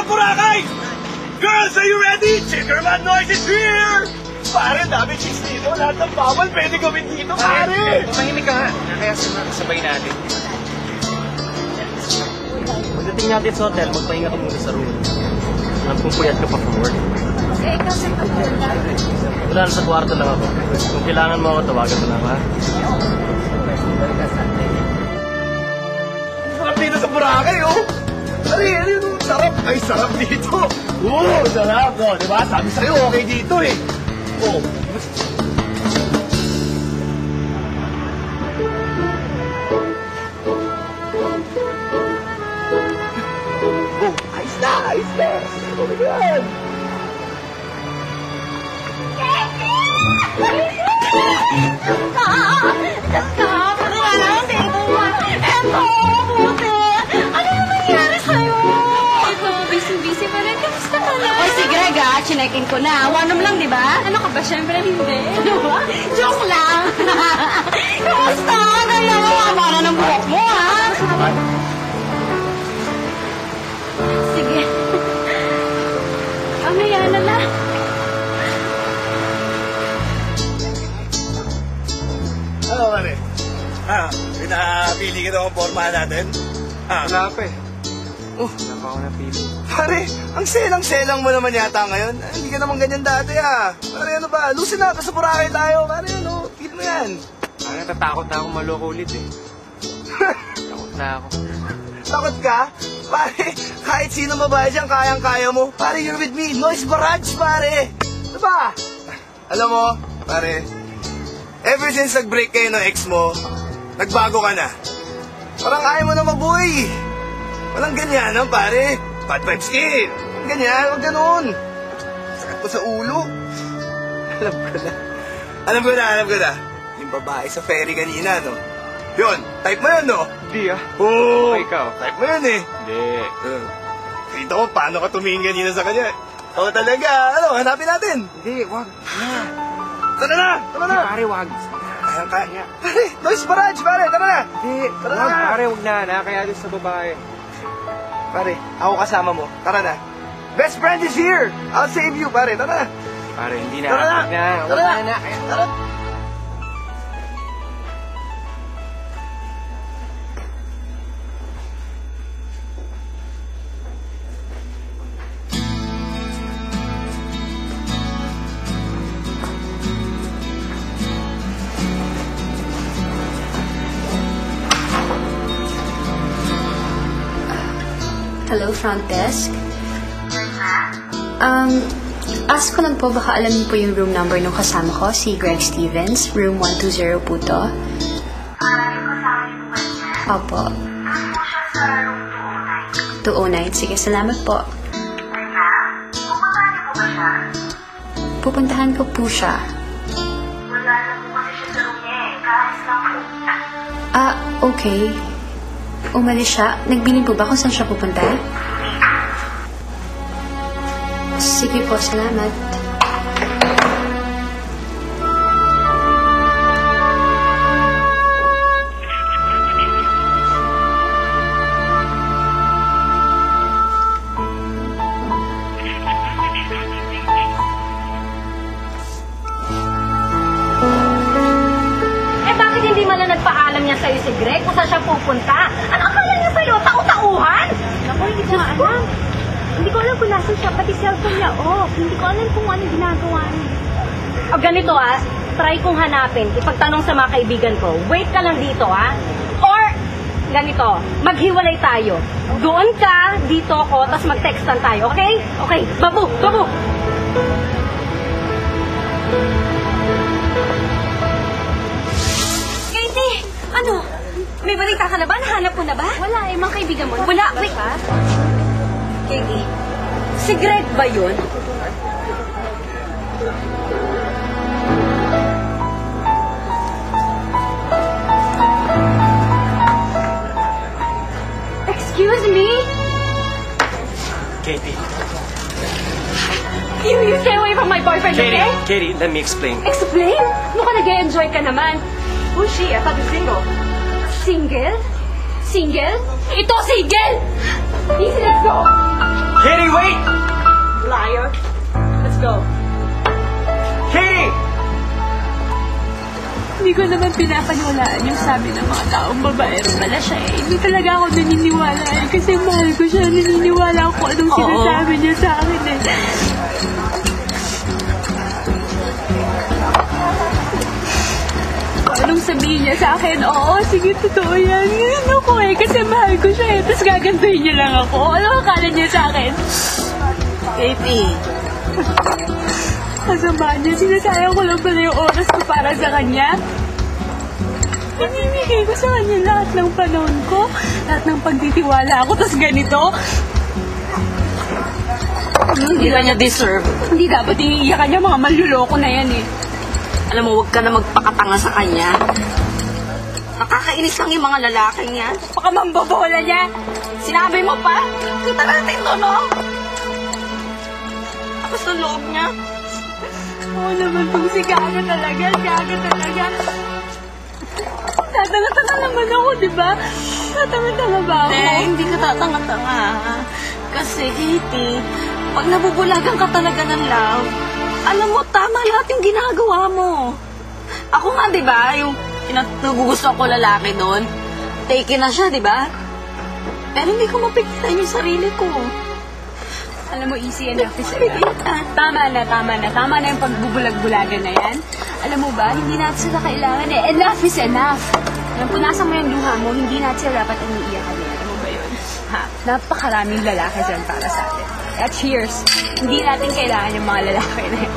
ng Boracay! Girls, are you ready? Chickerman noise is here! Pare, dami chicks dito. Lahat ng bawal pwede gawin dito, pare! Tumahimik ka nga. Kaya sabay natin. Pagdating natin sa hotel, magpahinga ka muna sa room. Alam kong puyat ka pa from work. Eh, ikaw saan ka pupunta? Wala, sa kwarto lang ako. Kung kailangan mo ako, tawagan mo lang, ha? Sarap dito sa Boracay, oh! Pare, ano yun? Sarap! Ay, sarap dito! Oo, sarap, no? Diba? Sabi sa'yo, okay dito, eh! Oh. Oh, ayos na! Ayos na! Oh my God! Stop! Ano nga lang, Dayton? Eto, buti! Ano na nangyari sa'yo? Ito, busy-busy pa rin. Kamusta ka na? Oy, si Greg, chinekin ko na. One lang, di ba? Ano ka ba? Siyempre hindi. Ano ba? Joke lang! Kamusta? Ganda mo, para ng buhok mo, ha? Sige. Mamaya na na. Ano, pare? Pinapili ka daw ang forma natin? Wala pa eh. Wala pa ako napili. Pare, ang selang-selang mo naman yata ngayon. Hindi ka naman ganyan dati, Pare, ano ba? Lusin na, sa Boracay tayo. Pare, ano? Feel mo yan. Pare, natatakot na akong maloko ulit eh. Takot na ako. Takot ka? Pare, kahit sino babae dyan, kayang-kaya mo. Pare, you're with me. Noise barrage, pare. Ano ba? Alam mo, pare, ever since nag-break kayo ng ex mo, nagbago ka na. Parang ayaw mo na mabuhay. Walang ganyan, pare. Bad vibes ka eh. Ganyan, huwag ganun. Sakit ko sa ulo. Alam ko na. Yung babae sa ferry kanina, no? Yun, type mo yun, no? Hindi Oo. Ikaw? Type mo yun eh. Hindi. Kita ko paano ka tumingin kanina sa kanya. Oo talaga. Ano, hanapin natin. Hindi, wag. Tara na! Pare, wag. Kaya. Pare, noise barrage, pare. Tara na! Hindi, Tara wag. na. Pare, wag na. Nakakaya doon sa babae. Pare, ako kasama mo. Tara na. Best friend is here! I'll save you, pare. Tara na. Pare, hindi na. Tara na. Wag na. Tara Wag na. na. Tara. Hello, front desk. Ask ko lang po, baka alam niyo po yung room number nung kasama ko, si Greg Stevens. Room 120 po to. Opo. 209. Sige, salamat po. Pupuntahan ko po siya. Wala na po kasi siya sa room niya eh. Kahit lang po. Okay. Umalis siya. Nagbilin po ba kung saan siya pupunta? Sige po, salamat. Bakit hindi man lang nagpaalam niya sa'yo si Greg kung saan siya pupunta? Ano akala niya sa'yo? Tau-tauhan? Naku, hindi ko alam. Hindi ko alam kung nasan siya, pati cellphone niya off. Hindi ko alam kung ano ginagawa niya. O ganito try kong hanapin, ipagtanong sa mga kaibigan ko. Wait ka lang dito Or, ganito, maghiwalay tayo. Doon ka, dito ako, tapos mag-textan tayo, okay? Okay, babu! Katie! Ano? May balita ka na ba? Nahanap mo na ba? Wala mga kaibigan mo. Wala, wait. Katie, si Greg ba yun? Excuse me? Katie. You stay away from my boyfriend, okay? Katie, let me explain. Explain? Mukhang nag-e-enjoy ka naman. Who's she? I thought you're single. Single? Single? Ito, single! Easy, let's go! Katie, wait! Liar. Let's go. Katie! Hindi ko naman pinapaniwalaan yung sabi ng mga taong babaero pala siya eh. Hindi talaga ako naniniwala eh. Kasi mahal ko siya. Naniniwala ako anong sinasabi niya sa akin eh. Anong sabihin niya sa akin? Oo, sige, totoo yan. Ngayon ako eh. Kasi mahal ko siya eh. Tapos gagantuhin niya lang ako. Ano akala niya sa akin? Katie. Kasama niya. Sinasayang ko lang pala yung oras ko para sa kanya. Pinimigay ko sa kanya lahat ng panahon ko. Lahat ng pagtitiwala ko. Tapos ganito. Hindi ka niya deserve. Hindi dapat iniiyakan niya. Mga manluloko na yan eh. Alam mo, huwag ka na magpakatanga sa kanya. Nakakainis lang yung mga lalaking yan. Baka mambobola niya. Sinabi mo pa? Kita natin to, no? Ako sa loob niya. Oo naman pong si Gaga talaga. Gaga talaga. Tatanga-tanga naman ako, di ba? Tatanga-tanga ba ako? Hindi ka tatanga-tanga. Kasi, Katie, pag nabubulagan ka talaga ng love, alam mo, tama lahat yung ginagawa mo. Ako nga, di ba, yung nagugusto ko lalaki doon, taken na siya, di ba? Pero hindi ko mapigilan yung sarili ko. Alam mo, easy enough is enough. Tama na. Tama na yung pagbubulag-bulagan na yan. Alam mo ba, hindi natin sila kailangan eh. Enough is enough. Yung punasan mo yung luha mo, hindi natin sila dapat iniiyakan eh. Alam mo ba yun? Ha? Napakaraming lalaki dyan para sa atin. At cheers! Hindi natin kailangan yung mga lalaki na yun.